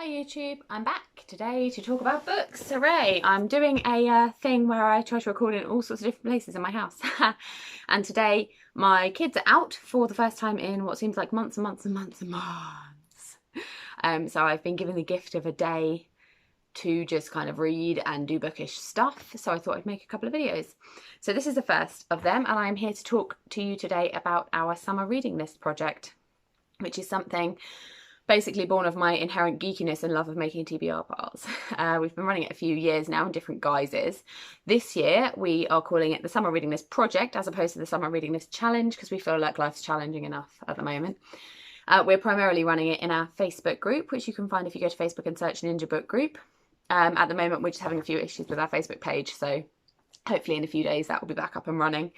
Hi YouTube, I'm back today to talk about books. Hooray! I'm doing a thing where I try to record in all sorts of different places in my house. And today my kids are out for the first time in what seems like months and months and months and months. So I've been given the gift of a day to just kind of read and do bookish stuff. So I thought I'd make a couple of videos. So this is the first of them, and I'm here to talk to you today about our summer reading list project, which is something basically born of my inherent geekiness and love of making TBR piles. We've been running it a few years now in different guises. This year we are calling it the Summer Reading List Project as opposed to the Summer Reading List Challenge because we feel like life's challenging enough at the moment. We're primarily running it in our Facebook group, which you can find if you go to Facebook and search Ninja Book Group. At the moment we're just having a few issues with our Facebook page, so hopefully in a few days that will be back up and running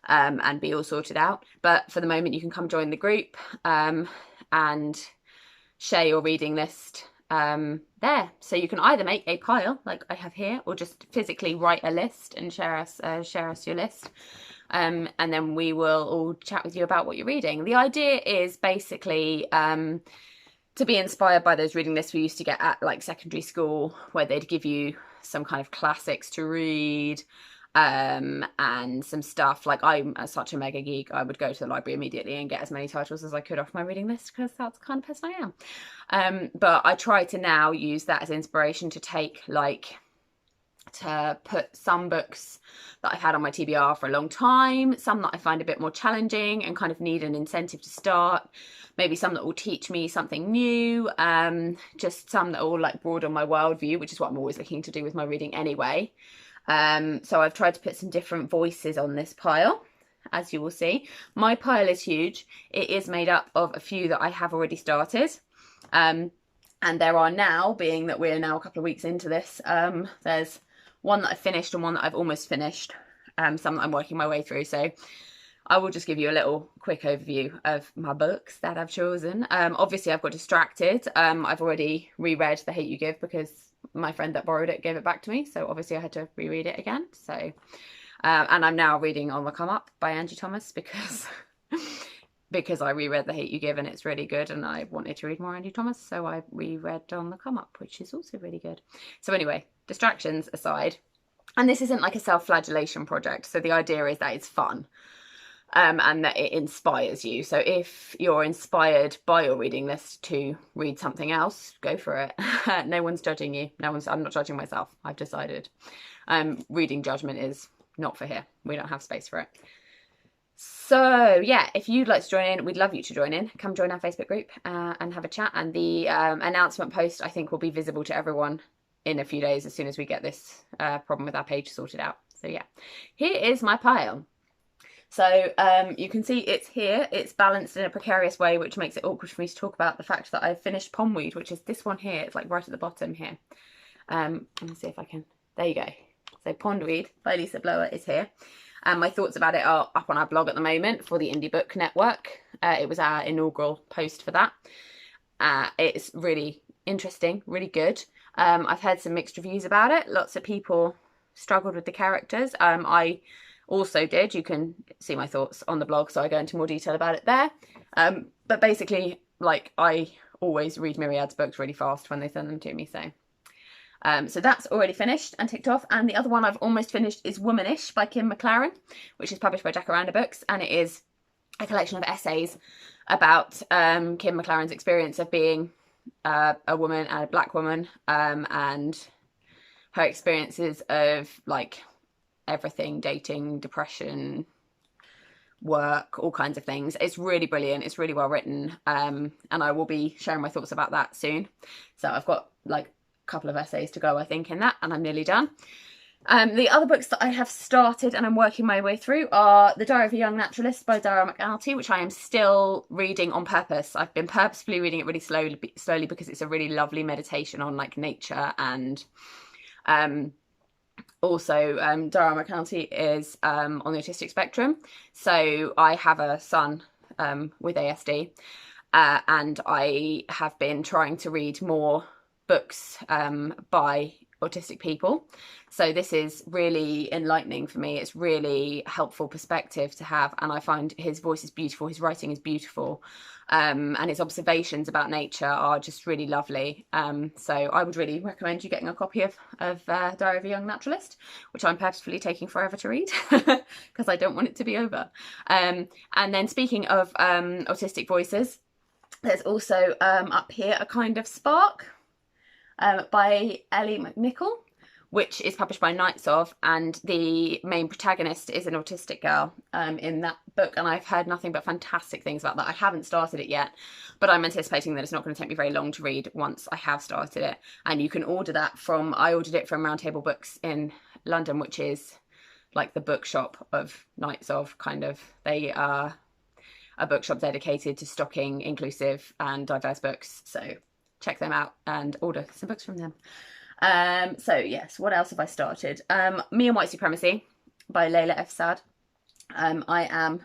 and be all sorted out. But for the moment you can come join the group and share your reading list there. So you can either make a pile like I have here, or just physically write a list and share us your list, and then we will all chat with you about what you're reading. The idea is basically to be inspired by those reading lists we used to get at like secondary school, where they'd give you some kind of classics to read, and some stuff. Like, I'm such a mega geek, I would go to the library immediately and get as many titles as I could off my reading list because that's the kind of person I am. But I try to now use that as inspiration to put some books that I've had on my TBR for a long time, some that I find a bit more challenging and kind of need an incentive to start, maybe some that will teach me something new, just some that will like broaden my worldview, which is what I'm always looking to do with my reading anyway. So I've tried to put some different voices on this pile, as you will see. My pile is huge. It is made up of a few that I have already started. And there are now, being that we're now a couple of weeks into this, there's one that I've finished and one that I've almost finished, some that I'm working my way through. So I will just give you a little quick overview of my books that I've chosen. Obviously I've got distracted. I've already reread The Hate U Give because my friend that borrowed it gave it back to me, so obviously I had to reread it again. So and I'm now reading On the Come Up by Angie Thomas because I reread The Hate U Give and it's really good, and I wanted to read more Angie Thomas, so I reread On the Come Up, which is also really good. So anyway, distractions aside, and this isn't like a self-flagellation project, so the idea is that it's fun. And that it inspires you. So if you're inspired by your reading list to read something else, go for it. No one's judging you. I'm not judging myself. I've decided. Reading judgment is not for here. We don't have space for it. So yeah, if you'd like to join in, we'd love you to join in. Come join our Facebook group and have a chat. And the announcement post, I think, will be visible to everyone in a few days as soon as we get this problem with our page sorted out. So yeah, here is my pile. So you can see it's here, it's balanced in a precarious way, which makes it awkward for me to talk about the fact that I've finished Pondweed, which is this one here. It's like right at the bottom here. Let me see if I can, there you go. So Pondweed by Lisa Blower is here. And my thoughts about it are up on our blog at the moment for the Indie Book Network. It was our inaugural post for that. It's really interesting, really good. I've heard some mixed reviews about it. Lots of people struggled with the characters. I also did. You can see my thoughts on the blog, so I go into more detail about it there. But basically, like, I always read Myriad's books really fast when they send them to me, so that's already finished and ticked off. And the other one I've almost finished is Womanish by Kim Mclaren, which is published by Jacaranda Books, and it is a collection of essays about Kim Mclaren's experience of being a woman and a black woman, and her experiences of like everything, dating, depression, work, all kinds of things. It's really brilliant. It's really well written, and I will be sharing my thoughts about that soon. So I've got like a couple of essays to go, I think, in that, and I'm nearly done. The other books that I have started and I'm working my way through are The Diary of a Young Naturalist by Darren, Mccarty, which I am still reading on purpose. I've been purposefully reading it really slowly because it's a really lovely meditation on like nature, and also, Darren Mccarty is on the autistic spectrum, so I have a son with ASD, and I have been trying to read more books by autistic people. So this is really enlightening for me. It's really helpful perspective to have, and I find his voice is beautiful, his writing is beautiful, and his observations about nature are just really lovely. So I would really recommend you getting a copy of Diary of a Young Naturalist, which I'm purposefully taking forever to read because I don't want it to be over. And then speaking of autistic voices, there's also up here A Kind of Spark by Ellie McNichol, which is published by Knights of, and the main protagonist is an autistic girl in that book, and I've heard nothing but fantastic things about that. I haven't started it yet, but I'm anticipating that it's not going to take me very long to read once I have started it. And you can order that from, I ordered it from Roundtable Books in London, which is like the bookshop of Knights of, kind of. They are a bookshop dedicated to stocking inclusive and diverse books, so check them out and order some books from them. So yes, what else have I started? Me and White Supremacy by Leyla F. Saad. I am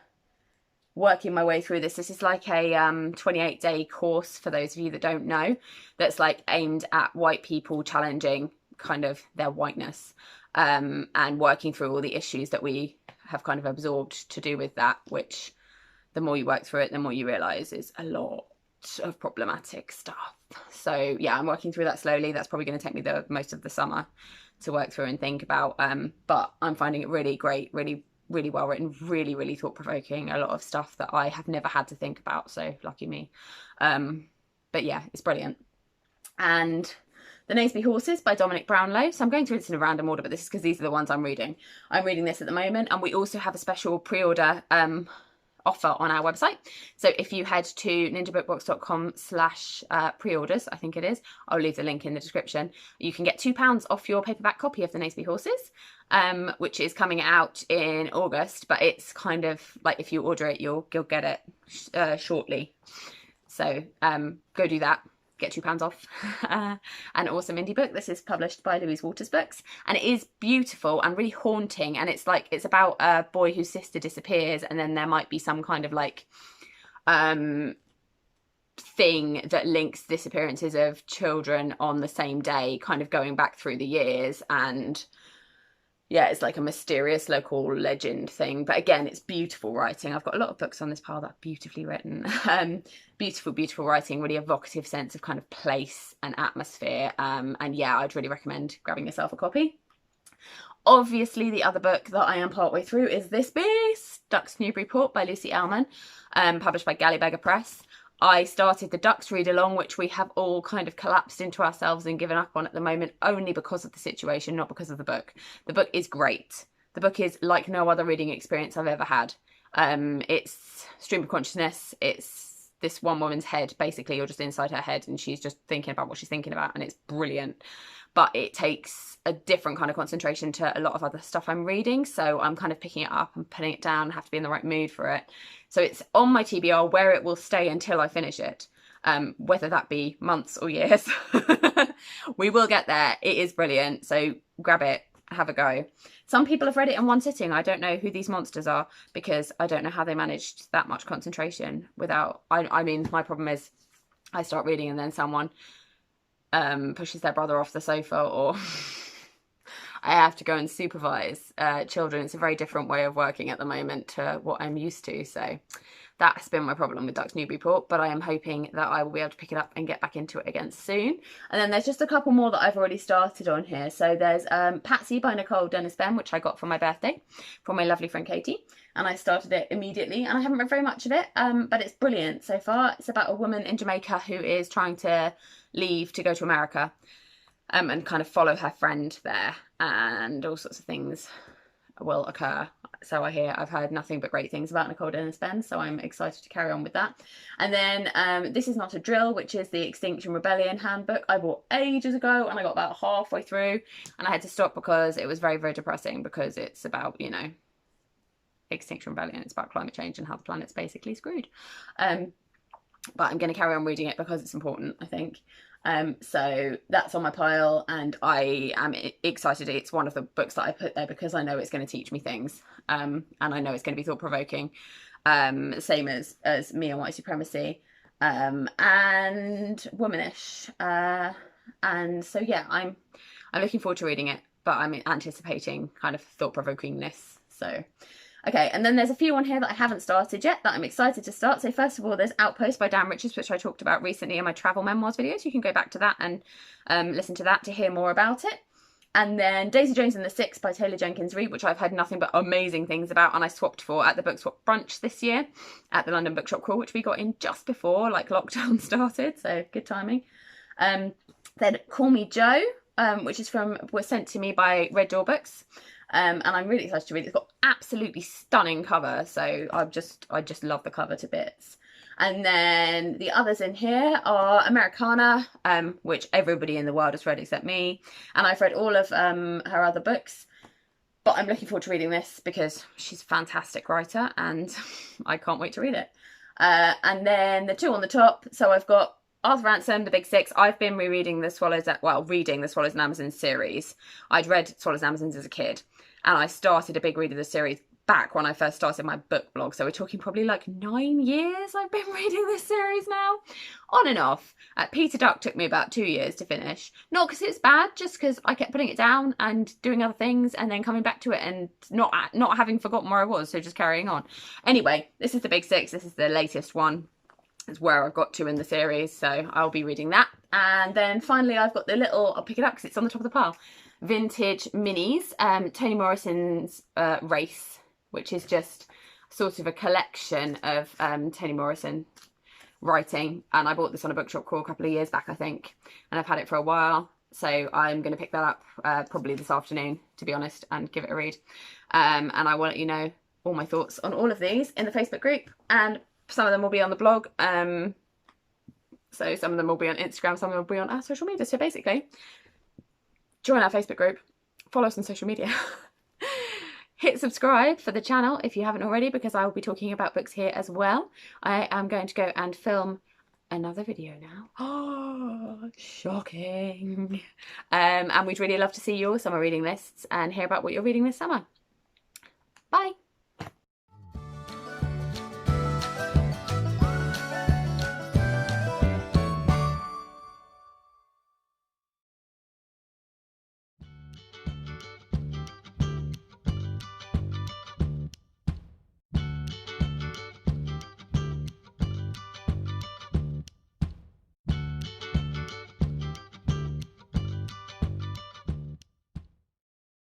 working my way through this. This is like a 28-day course, for those of you that don't know, that's like aimed at white people challenging kind of their whiteness, and working through all the issues that we have kind of absorbed to do with that, which the more you work through it, the more you realise is a lot of problematic stuff. So yeah, I'm working through that slowly. That's probably going to take me the most of the summer to work through and think about, but I'm finding it really great, really well written, really thought-provoking, a lot of stuff that I have never had to think about, so lucky me. But yeah, it's brilliant. And The Naseby Horses by Dominic Brownlow. So I'm going through this in a random order, but this is because these are the ones I'm reading. I'm reading this at the moment, and we also have a special pre-order offer on our website. So if you head to ninjabookbox.com/pre-orders, I think it is, I'll leave the link in the description, you can get £2 off your paperback copy of The Naseby Horses, which is coming out in August, but it's kind of like, if you order it, you'll get it shortly. So go do that. Get £2 off. An awesome indie book. This is published by Louise Waters Books, and it is beautiful and really haunting, and it's about a boy whose sister disappears, and then there might be some kind of like thing that links disappearances of children on the same day, kind of going back through the years. And yeah, it's like a mysterious local legend thing. But again, it's beautiful writing. I've got a lot of books on this pile that are beautifully written. Beautiful writing, really evocative sense of kind of place and atmosphere. And yeah, I'd really recommend grabbing yourself a copy. Obviously, the other book that I am partway through is this beast, Ducks Newburyport by Lucy Ellmann, published by Gallybeggar Press. I started the Ducks read along, which we have all kind of collapsed into ourselves and given up on at the moment, only because of the situation, not because of the book. The book is great. The book is like no other reading experience I've ever had. It's stream of consciousness. It's this one woman's head. Basically, you're just inside her head and she's just thinking about what she's thinking about, and it's brilliant. But it takes a different kind of concentration to a lot of other stuff I'm reading, so I'm kind of picking it up and putting it down. I have to be in the right mood for it. So it's on my TBR, where it will stay until I finish it, whether that be months or years. We will get there. It is brilliant, so grab it, have a go. Some people have read it in one sitting. I don't know who these monsters are, because I don't know how they managed that much concentration without... I mean, my problem is I start reading and then someone pushes their brother off the sofa, or I have to go and supervise children. It's a very different way of working at the moment to what I'm used to. So that's been my problem with Ducks Newburyport, but I am hoping that I will be able to pick it up and get back into it again soon. And then there's just a couple more that I've already started on here. So there's Patsy by Nicole Dennis Benn, which I got for my birthday from my lovely friend Katie. And I started it immediately, and I haven't read very much of it, but it's brilliant so far. It's about a woman in Jamaica who is trying to leave to go to America, and kind of follow her friend there, and all sorts of things will occur. So I hear. I've heard nothing but great things about Nicole Dennis Benn, so I'm excited to carry on with that. And then This Is Not a Drill, which is the Extinction Rebellion handbook I bought ages ago, and I got about halfway through and I had to stop because it was very, very depressing, because it's about, you know, Extinction Rebellion. It's about climate change and how the planet's basically screwed. But I'm going to carry on reading it because it's important, I think. So that's on my pile, and I am excited. It's one of the books that I put there because I know it's going to teach me things, and I know it's going to be thought-provoking, same as Me and White Supremacy, and Womanish. And so yeah, I'm looking forward to reading it, but I'm anticipating kind of thought-provokingness. So, okay, and then there's a few on here that I haven't started yet that I'm excited to start. So first of all, there's Outpost by Dan Richards, which I talked about recently in my travel memoirs videos. You can go back to that and listen to that to hear more about it. And then Daisy Jones and the Six by Taylor Jenkins Reid, which I've heard nothing but amazing things about, and I swapped for at the Book Swap brunch this year at the London Bookshop Crawl, which we got in just before like lockdown started, so good timing. Then Call Me Joe, which was sent to me by Red Door Books, and I'm really excited to read it. It's got absolutely stunning cover, so I just love the cover to bits. And then the others in here are Americanah, which everybody in the world has read except me. And I've read all of her other books. But I'm looking forward to reading this because she's a fantastic writer and I can't wait to read it. And then the two on the top. So I've got Arthur Ransome, The Big Six. I've been reading the reading the Swallows and Amazons series. I'd read Swallows and Amazons as a kid. And I started a big read of the series back when I first started my book blog, so we're talking probably like 9 years I've been reading this series now, on and off. Peter Duck took me about 2 years to finish, not because it's bad, just because I kept putting it down and doing other things and then coming back to it and not having forgotten where I was, so just carrying on. Anyway, this is The Big Six. This is the latest one. It's where I've got to in the series, so I'll be reading that. And then finally I've got the little, I'll pick it up because it's on the top of the pile, vintage minis, Toni Morrison's Race, which is just sort of a collection of Toni Morrison writing. And I bought this on a bookshop crawl a couple of years back, I think, and I've had it for a while. So I'm going to pick that up probably this afternoon, to be honest, and give it a read. And I will let you know all my thoughts on all of these in the Facebook group, and some of them will be on the blog. So some of them will be on Instagram, some of them will be on our social media. So basically, join our Facebook group, follow us on social media. Hit subscribe for the channel if you haven't already, because I will be talking about books here as well. I am going to go and film another video now. Oh, shocking. And we'd really love to see your summer reading lists and hear about what you're reading this summer.